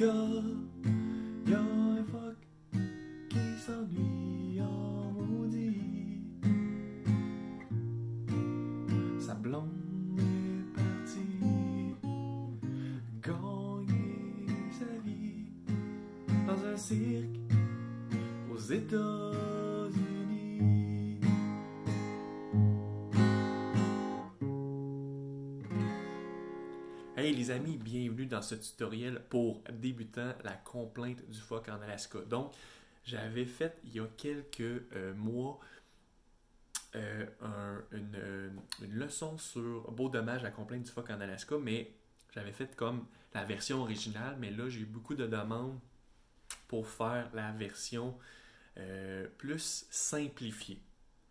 Alaska, y'a un phoque qui s'ennuie en maudit. Sa blonde est partie gagner sa vie dans un cirque aux États-Unis. Hey les amis, bienvenue dans ce tutoriel pour débutants, la complainte du phoque en Alaska. Donc, j'avais fait il y a quelques mois une leçon sur beau dommage, la complainte du phoque en Alaska, mais j'avais fait comme la version originale, mais là j'ai eu beaucoup de demandes pour faire la version plus simplifiée.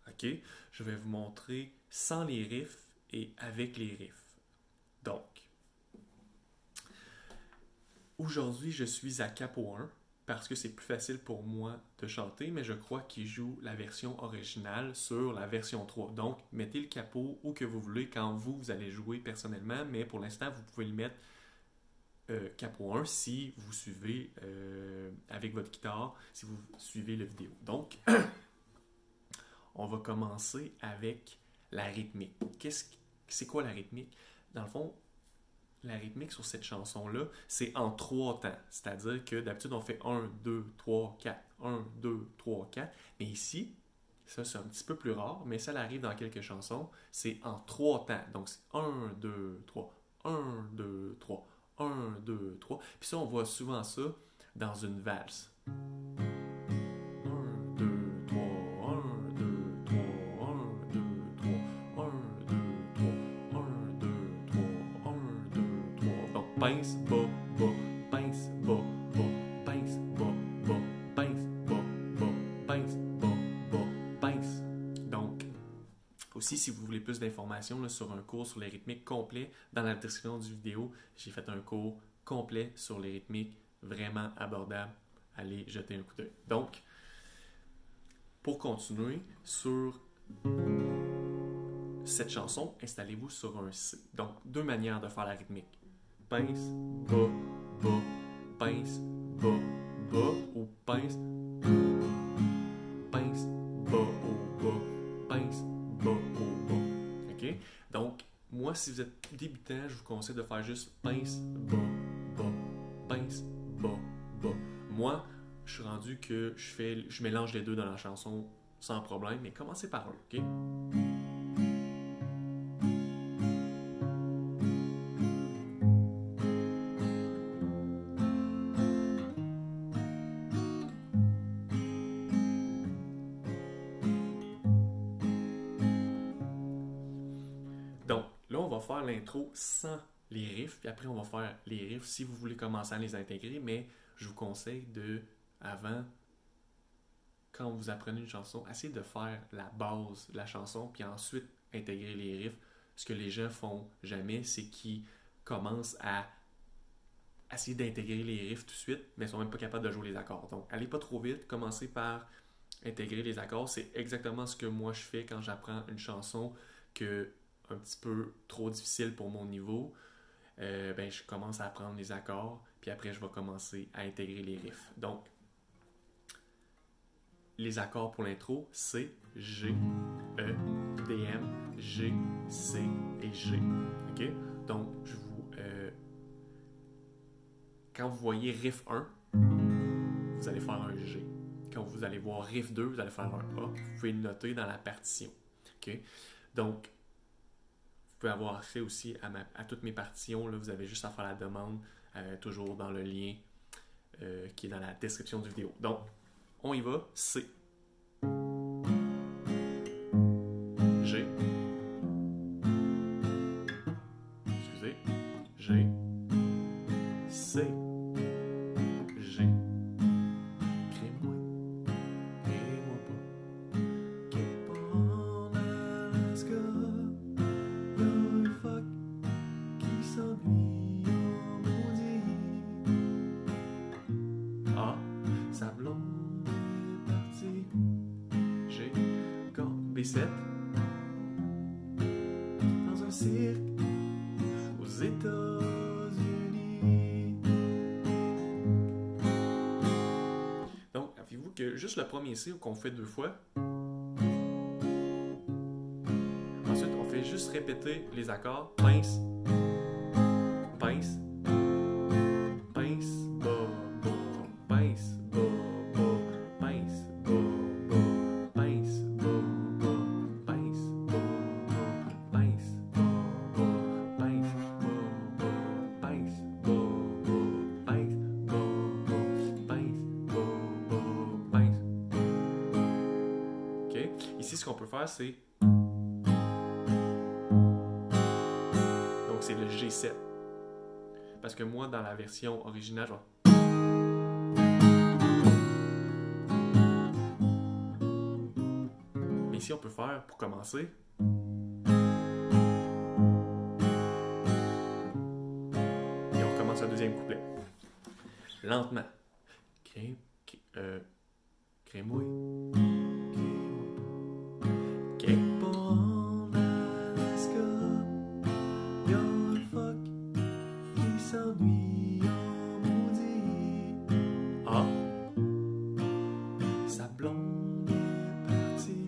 Ok? Je vais vous montrer sans les riffs et avec les riffs. Donc, aujourd'hui, je suis à Capo 1 parce que c'est plus facile pour moi de chanter, mais je crois qu'il joue la version originale sur la version 3. Donc, mettez le capot où que vous voulez quand vous allez jouer personnellement, mais pour l'instant, vous pouvez le mettre Capo 1 si vous suivez avec votre guitare, si vous suivez la vidéo. Donc, on va commencer avec la rythmique. C'est quoi la rythmique? Dans le fond, la rythmique sur cette chanson-là, c'est en 3 temps. C'est-à-dire que d'habitude, on fait 1, 2, 3, 4, 1, 2, 3, 4. Mais ici, ça c'est un petit peu plus rare, mais ça arrive dans quelques chansons, c'est en 3 temps. Donc c'est 1, 2, 3, 1, 2, 3, 1, 2, 3. Puis ça, on voit souvent ça dans une valse. 1, 2, 3, 1, 2, 3, 1, 2, 3, 1, 2, 3, 1, 2, 3, 1, 2, 3. Donc, pince, bas, bas, pince, bas, bas, pince, bas, bas, pince, bas, bas, pince, bas, bas, pince. Donc, aussi, si vous voulez plus d'informations là, sur un cours sur les rythmiques complet, dans la description du vidéo, j'ai fait un cours complet sur les rythmiques, vraiment abordable. Allez jeter un coup d'œil. Donc, pour continuer sur cette chanson, installez-vous sur un C. Donc, 2 manières de faire la rythmique. Pince, bas, bas, pince, bas, bas, ou pince, pince, bas, au bas, pince, bas, au bas. OK? Donc, moi, si vous êtes débutant, je vous conseille de faire juste pince, bas, bas, pince, bas, bas. Moi, je suis rendu que je mélange les deux dans la chanson sans problème, mais commencez par un, OK? Donc, là, on va faire l'intro sans les riffs, puis après, on va faire les riffs si vous voulez commencer à les intégrer, mais je vous conseille avant, quand vous apprenez une chanson, essayez de faire la base de la chanson, puis ensuite intégrer les riffs. Ce que les gens font jamais, c'est qu'ils commencent à essayer d'intégrer les riffs tout de suite, mais ils sont même pas capables de jouer les accords. Donc, allez pas trop vite, commencez par intégrer les accords. C'est exactement ce que moi je fais quand j'apprends une chanson que un petit peu trop difficile pour mon niveau. Je commence à apprendre les accords, puis après je vais commencer à intégrer les riffs. Donc, les accords pour l'intro, c'est G, E, D, M, G, C et G. OK? Donc, quand vous voyez riff 1, vous allez faire un G. Quand vous allez voir riff 2, vous allez faire un A. Vous pouvez le noter dans la partition. OK? Donc, vous pouvez avoir accès aussi à toutes mes partitions. Là, vous avez juste à faire la demande, toujours dans le lien qui est dans la description du vidéo. Donc, on y va. C. G. Excusez. G. C. G. Crée-moi. Crée-moi pas. Capo en Alaska. Y'a un phoque qui s'ennuie en maudit. A. Sa blonde est partie. G. B7. Dans un cirque aux États-Unis. que juste le premier C qu'on fait 2 fois. Ensuite, on fait juste répéter les accords. Pince, pince, pince, bas, bas, pince, bas, bas, pince, bas, bas, pince, bas, bas, pince, bas, bas, pince, bas, bas, pince, bas, bas, pince, bas, bas, pince, bas, bas, pince. OK? Ici, ce qu'on peut faire, c'est... Donc, c'est le G7. Parce que moi, dans la version originale, je vais... Mais ici, on peut faire, pour commencer... Et on recommence le deuxième couplet. Lentement. Crée-moi. Quelque part en Alaska, y'a un phoque qui s'ennuie en maudit. Ah! Sa blonde est partie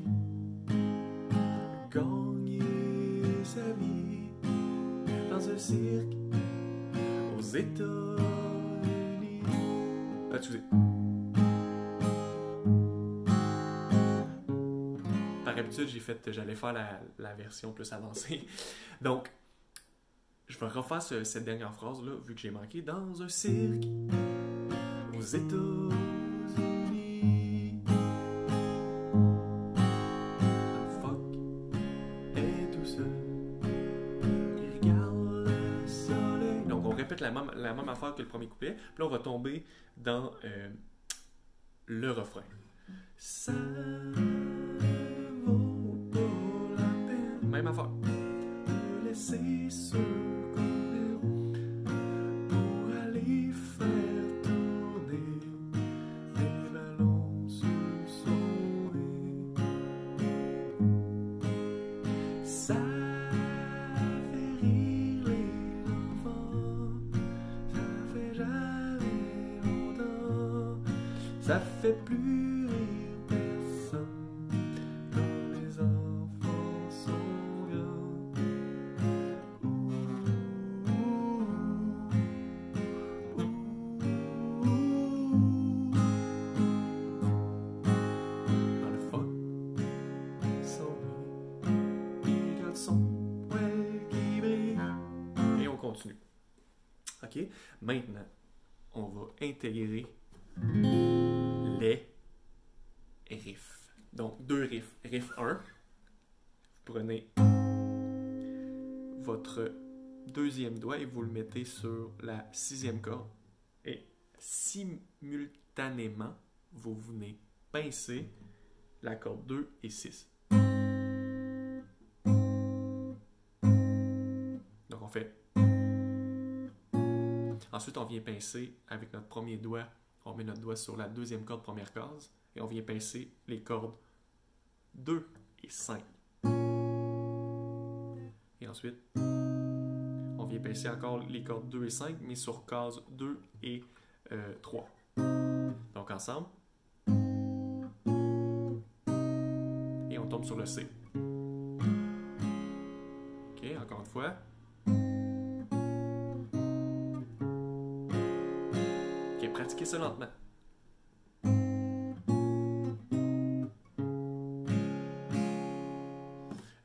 gagner sa vie dans un cirque aux États-Unis. Ah, excusez. Par habitude, j'allais faire la version plus avancée. Donc, je vais refaire cette dernière phrase-là, vu que j'ai manqué. Dans un cirque aux États-Unis, un phoque est tout seul. Il regarde le soleil. Donc, on répète la même affaire que le premier couplet. Puis là, on va tomber dans le refrain. Ça vaut pas la peine. Même affaire. De laisser ce qu'on aime pour aller faire tourner les ballons sur son nez. Ça fait rire les enfants, ça fait jamais longtemps, ça fait plus rire personne quand les enfants sont grands. Dans le phoque s'ennuie, il regarde son poil qui brille. Et on continue. OK? Maintenant, on va intégrer les riffs. Donc, 2 riffs. Riff 1, vous prenez votre deuxième doigt et vous le mettez sur la 6e corde. Et simultanément, vous venez pincer la corde 2 et 6. Donc, on fait... Ensuite, on vient pincer avec notre premier doigt. On met notre doigt sur la 2e corde, première case, et on vient pincer les cordes 2 et 5. Et ensuite, on vient pincer encore les cordes 2 et 5, mais sur case 2 et 3. Donc ensemble. Et on tombe sur le C. OK, encore une fois. OK, pratiquez ça lentement.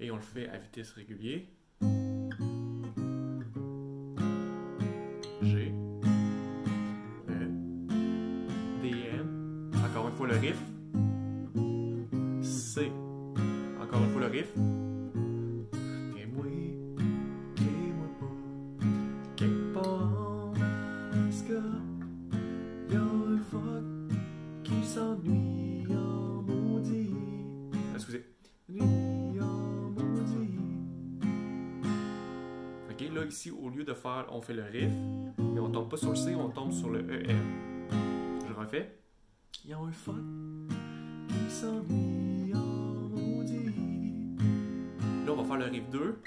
Et on le fait à vitesse régulière. G, E, D, M. Encore une fois le riff. C. Encore une fois le riff. Crée-moi pas. Quelque part en Alaska, y'a un phoque qui s'ennuie en maudit. Excusez. Ok, là ici, au lieu de faire, on fait le riff, mais on tombe pas sur le C, on tombe sur le EM. Je le refais. Il y a un phoque qui s'ennuie en maudit. Là, on va faire le riff 2.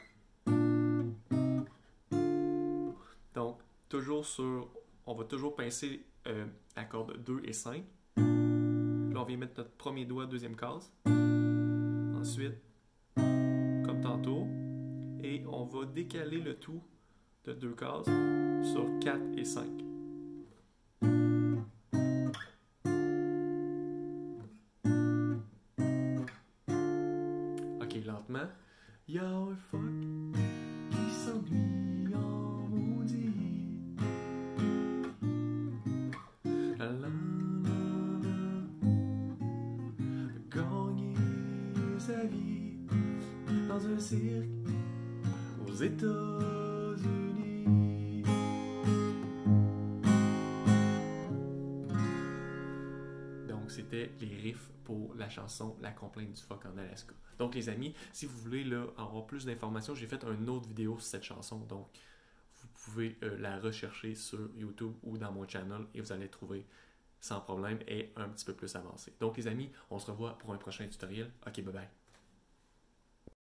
Donc, toujours sur... On va toujours pincer la corde 2 et 5. Là, on vient mettre notre premier doigt, deuxième case. Ensuite, comme tantôt. Et on va décaler le tout de 2 cases sur 4 et 5. Ok, lentement. Y'a un fuck qui s'ennuie en maudit. La la la la. Gagner sa vie dans un cirque aux États-Unis. Donc, c'était les riffs pour la chanson La complainte du phoque en Alaska. Donc, les amis, si vous voulez là, avoir plus d'informations, j'ai fait une autre vidéo sur cette chanson. Donc, vous pouvez la rechercher sur YouTube ou dans mon channel et vous allez trouver sans problème et un petit peu plus avancé. Donc, les amis, on se revoit pour un prochain tutoriel. Ok, bye bye.